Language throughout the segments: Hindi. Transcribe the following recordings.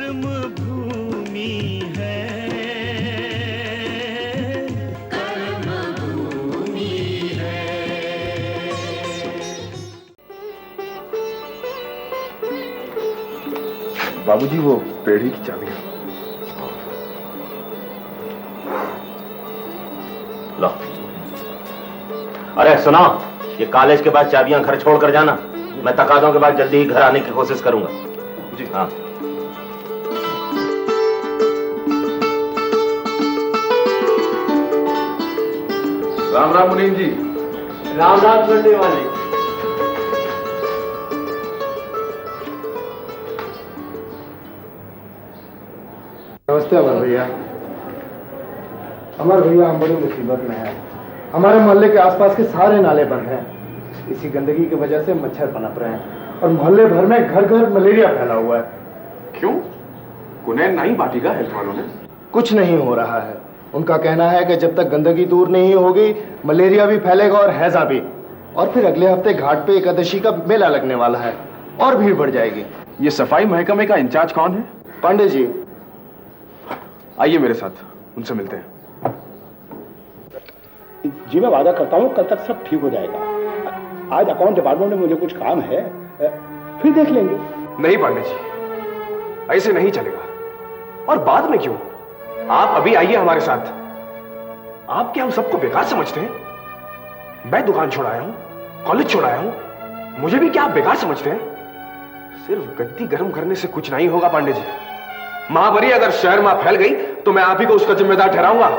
कर्म भूमि है, कर्म भूमि है। बाबूजी वो पेढ़ी की चाबी लो। अरे सुना, ये कॉलेज के बाद चाबियां घर छोड़ कर जाना। मैं तकाज़ों के बाद जल्दी ही घर आने की कोशिश करूंगा। जी हाँ। राम राम मुनीम जी। राम राम करने वाले। नमस्ते अमर भैया। अमर भैया, हम बड़ी मुसीबत में हैं। हमारे मोहल्ले के आसपास के सारे नाले बंद हैं। इसी गंदगी की वजह से मच्छर पनप रहे हैं और मोहल्ले भर में घर घर मलेरिया फैला हुआ है। क्यों? कुनैन नहीं बांटी का हेल्थ वालों ने? कुछ नहीं हो रहा है। उनका कहना है कि जब तक गंदगी दूर नहीं होगी मलेरिया भी फैलेगा और हैजा भी। और फिर अगले हफ्ते घाट पे एकादशी का मेला लगने वाला है और भीड़ बढ़ जाएगी। ये सफाई महकमे का इंचार्ज कौन है? पांडे जी। आइए मेरे साथ, उनसे मिलते हैं। जी मैं वादा करता हूँ कल तक सब ठीक हो जाएगा। आज अकाउंट डिपार्टमेंट में मुझे कुछ काम है, फिर देख लेंगे। नहीं पांडे जी, ऐसे नहीं चलेगा। और बाद में क्यों? आप अभी आइए हमारे साथ। आप क्या हम सबको बेकार समझते हैं? मैं दुकान छोड़ाया हूं, कॉलेज छोड़ाया हूं, मुझे भी क्या आप बेकार समझते हैं? सिर्फ गद्दी गर्म करने से कुछ नहीं होगा पांडे जी। महामारी अगर शहर में फैल गई तो मैं आप ही को उसका जिम्मेदार ठहराऊंगा। आप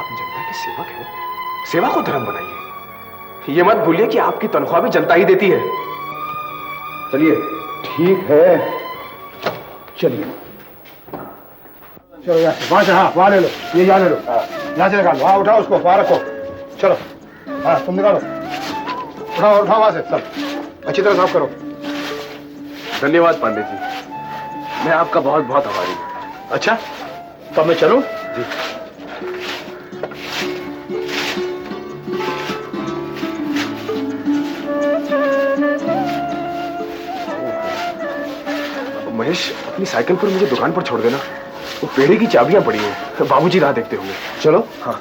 जनता के सेवक हैं, सेवा को धर्म बनाइए। यह मत भूलिए कि आपकी तनख्वाह भी जनता ही देती है। चलिए। ठीक है, चलिए। चलो यहाँ से, वहां से, हाँ वहां ले लो, ये यहाँ ले लो, यहाँ से निकालो। हाँ उठाओ उसको, वहां रखो। चलो, हाँ तुम निकालो, उठाओ उठाओ वहां से, सब अच्छी तरह साफ करो। धन्यवाद पांडे जी, मैं आपका बहुत बहुत आभारी हूं। अच्छा, तो मैं चलूं? जी। महेश, अपनी साइकिल पर मुझे दुकान पर छोड़ देना। वो पेढ़ी की चाबियां पड़ी हैं, बाबूजी राह देखते होंगे। चलो। हाँ।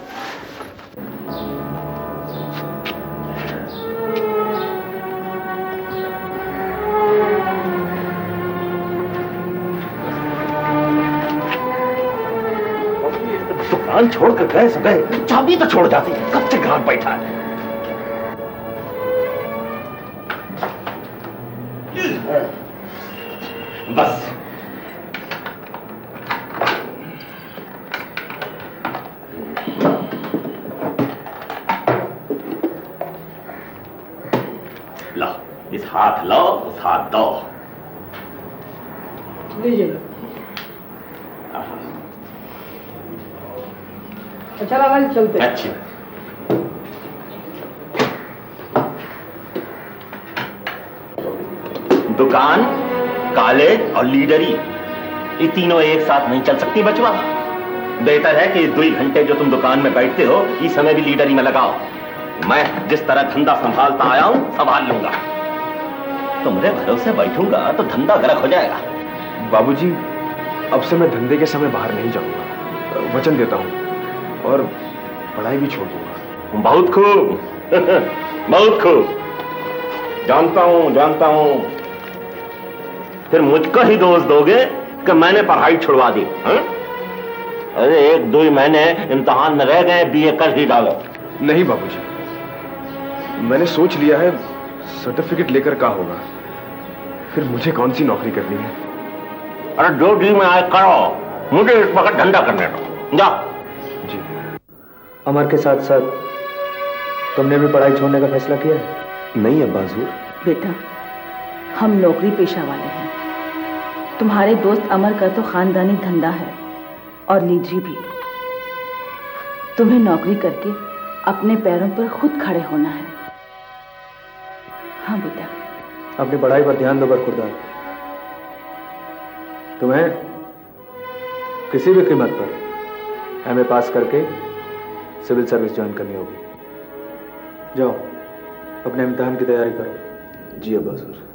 दुकान छोड़ कर गए सो गए, चाबी तो छोड़ जाती है। कब से ग्राहक बैठा है। बस लो, इस हाथ लो, उस हाथ दो। लीजिए। अच्छा लगा, चलते। अच्छी। दुकान, कॉलेज और लीडरी, ये तीनों एक साथ नहीं चल सकती बचवा। बेहतर है कि 2 घंटे जो तुम दुकान में बैठते हो, इस समय भी लीडरी में लगाओ। मैं जिस तरह धंधा संभालता आया हूं, संभाल लूंगा। तुम्हारे भरोसे बैठूंगा तो धंधा गलत हो जाएगा। बाबूजी, अब से मैं धंधे के समय बाहर नहीं जाऊंगा, वचन देता हूं। और पढ़ाई भी छोड़ दूंगा। बहुत खूब। बहुत खूब। जानता हूं। फिर मुझको ही दोष दोगे कि मैंने पढ़ाई छुड़वा दी। अरे 1-2 महीने इम्तिहान में रह गए, बीए कर ही डालो। नहीं बाबूजी, मैंने सोच लिया है, सर्टिफिकेट लेकर क्या होगा। फिर मुझे कौन सी नौकरी करनी है? अरे जो जी में आए करो, मुझे इस वक्त धंधा करने दो। जा। जी। अमर के साथ साथ तुमने भी पढ़ाई छोड़ने का फैसला किया है? नहीं अब्बा हुजूर। बेटा, हम नौकरी पेशा वाले हैं। तुम्हारे दोस्त अमर का तो खानदानी धंधा है और लीडरी भी। तुम्हें नौकरी करके अपने पैरों पर खुद खड़े होना है। हाँ बेटा। अपनी पढ़ाई पर ध्यान दो बरखुरदार। तुम्हें किसी भी कीमत पर एमए पास करके सिविल सर्विस ज्वाइन करनी होगी। जाओ, अपने इम्तिहान की तैयारी करो। जी अब्बा हुजूर।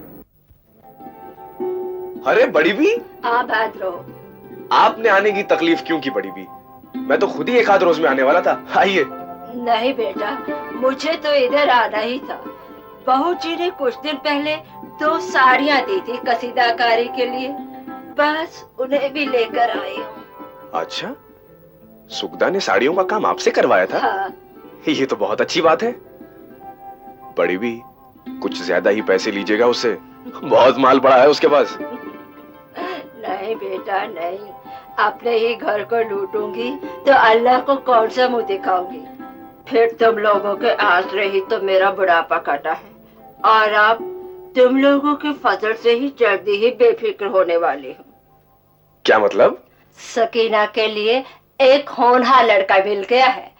अरे बड़ी भी, आबाद रहो। आपने आने की तकलीफ क्यों की बड़ी भी? मैं तो खुद ही एक आध रोज में आने वाला था। आइए। नहीं बेटा, मुझे तो इधर आना ही था। बहू जी ने कुछ दिन पहले 2 साड़ियाँ दी थी कसीदाकारी के लिए, बस उन्हें भी लेकर आई हूँ। अच्छा, सुगदा ने साड़ियों का काम आपसे करवाया था? हाँ। ये तो बहुत अच्छी बात है। बड़ी भी, कुछ ज्यादा ही पैसे लीजिएगा उससे, बहुत माल पड़ा है उसके पास। नहीं बेटा नहीं, अपने ही घर को लूटूंगी तो अल्लाह को कौन सा मुंह दिखाऊंगी। फिर तुम लोगों के आसरे ही तो मेरा बुढ़ापा कटा है, और अब तुम लोगों के फजल से ही जल्दी ही बेफिक्र होने वाली हूँ। क्या मतलब? सकीना के लिए एक होनहार लड़का मिल गया है,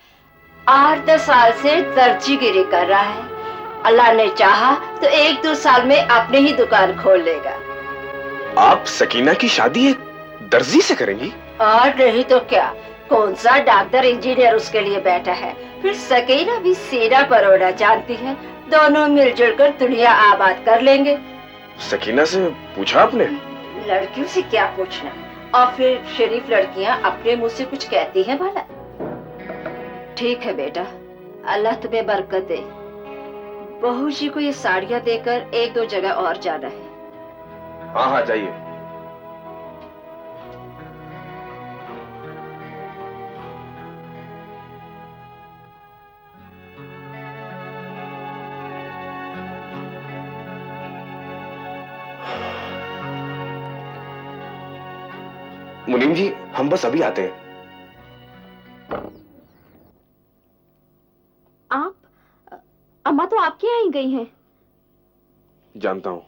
8-10 साल से दर्जीगिरी कर रहा है। अल्लाह ने चाहा तो 1-2 साल में अपनी ही दुकान खोल लेगा। आप सकीना की शादी एक दर्जी से करेंगी? और नहीं तो क्या, कौन सा डॉक्टर इंजीनियर उसके लिए बैठा है। फिर सकीना भी सीना परोना जानती है, दोनों मिलजुल कर दुनिया आबाद कर लेंगे। सकीना से पूछा आपने? लड़कियों से क्या पूछना, और फिर शरीफ लड़कियां अपने मुंह से कुछ कहती हैं भला। ठीक है बेटा, अल्लाह तुम्हें बरकत दे। बहू जी को ये साड़ियाँ देकर 1-2 जगह और जाना है। हाँ हाँ जाइए। मुनीम जी, हम बस अभी आते हैं। आप? अम्मा तो आपके यहाँ ही गई हैं। जानता हूं।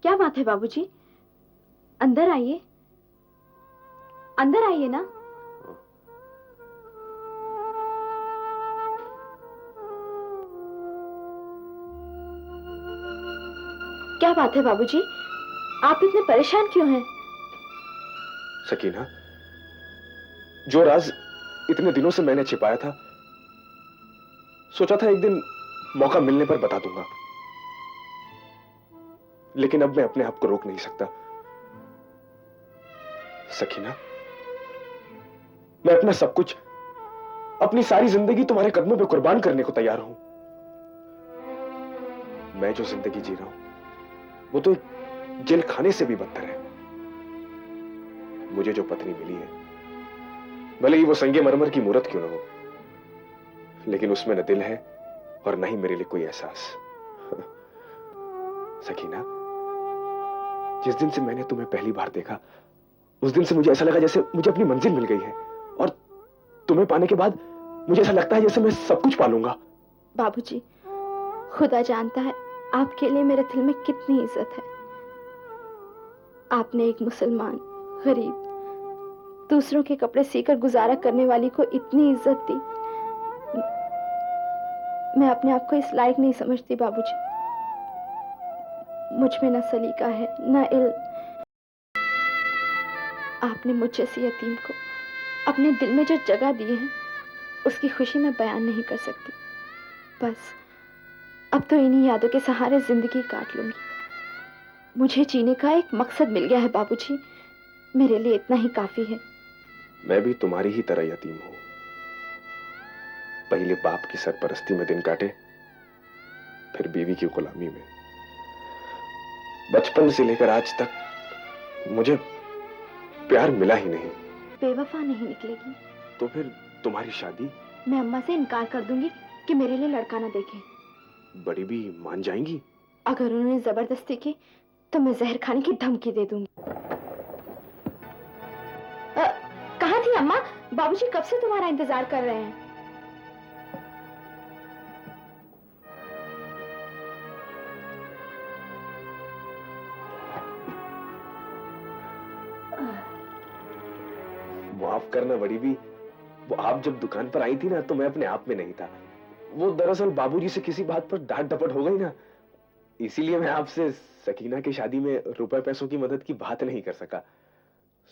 क्या बात है बाबूजी? अंदर आइए, अंदर आइए ना। क्या बात है बाबूजी, आप इतने परेशान क्यों हैं? सकीना, जो राज इतने दिनों से मैंने छिपाया था, सोचा था एक दिन मौका मिलने पर बता दूंगा, लेकिन अब मैं अपने आप को रोक नहीं सकता। सकीना, मैं अपना सब कुछ, अपनी सारी जिंदगी तुम्हारे कदमों पे कुर्बान करने को तैयार हूं। मैं जो जिंदगी जी रहा हूं वो तो जेल खाने से भी बदतर है। मुझे जो पत्नी मिली है, भले ही वो संगे मरमर की मूरत क्यों ना हो, लेकिन उसमें न दिल है और न ही मेरे लिए कोई एहसास। सकीना, जिस दिन से मैंने तुम्हें पहली बार देखा, उस दिन से मुझे ऐसा लगा जैसे मुझे अपनी मंजिल मिल गई है, और तुम्हें पाने के बाद मुझे ऐसा लगता है जैसे मैं सब कुछ पा लूंगा। बाबूजी, खुदा जानता है आपके लिए मेरे दिल में कितनी इज्जत है। आपने एक मुसलमान, गरीब, दूसरों के कपड़े सीकर गुजारा करने वाली को इतनी इज्जत दी। मैं अपने आप को इस लायक नहीं समझती बाबूजी। मुझ में न सलीका है न इल्म। आपने मुझ जैसी यतीम को अपने दिल में जो जगह दी है, उसकी खुशी मैं बयान नहीं कर सकती। बस अब तो इन्हीं यादों के सहारे जिंदगी काट लूंगी। मुझे जीने का एक मकसद मिल गया है बाबूजी, मेरे लिए इतना ही काफी है। मैं भी तुम्हारी ही तरह यतीम हूं। पहले बाप की सरपरस्ती में दिन काटे, फिर बीवी की गुलामी में। बचपन से लेकर आज तक मुझे प्यार मिला ही नहीं। बेवफा नहीं निकलेगी तो फिर तुम्हारी शादी? मैं अम्मा से इनकार कर दूंगी कि मेरे लिए लड़का ना देखें। बड़ी भी मान जाएंगी? अगर उन्होंने जबरदस्ती की तो मैं जहर खाने की धमकी दे दूंगी। कहाँ थी अम्मा? बाबूजी कब से तुम्हारा इंतजार कर रहे हैं। माफ करना बड़ी भी, वो आप जब दुकान पर आई थी ना, तो मैं अपने आप में नहीं था। वो दरअसल बाबूजी से किसी बात पर डांट डपट हो गई ना, इसीलिए मैं आपसे सकीना की शादी में रुपए पैसों की मदद की बात नहीं कर सका।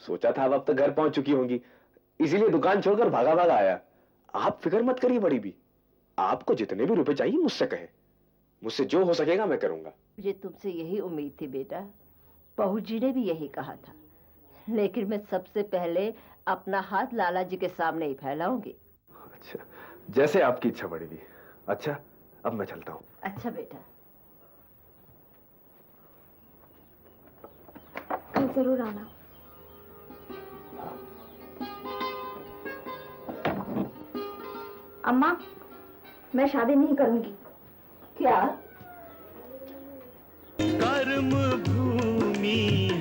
सोचा था अब तक घर पहुंच चुकी होंगी, इसीलिए दुकान छोड़कर भागा भागा आया। आप फिक्र मत करिए बड़ी भी, आपको जितने भी रुपए चाहिए मुझसे कहे, मुझसे जो हो सकेगा मैं करूंगा। मुझे तुमसे यही उम्मीद थी बेटा, बहू जी ने भी यही कहा था, लेकिन मैं सबसे पहले अपना हाथ लाला जी के सामने ही फैलाऊंगी। अच्छा, जैसे आपकी इच्छा पड़ेगी। अच्छा, अब मैं चलता हूँ। अच्छा बेटा। कल जरूर आना। अम्मा, मैं शादी नहीं करूंगी। क्या? कर्म भूमि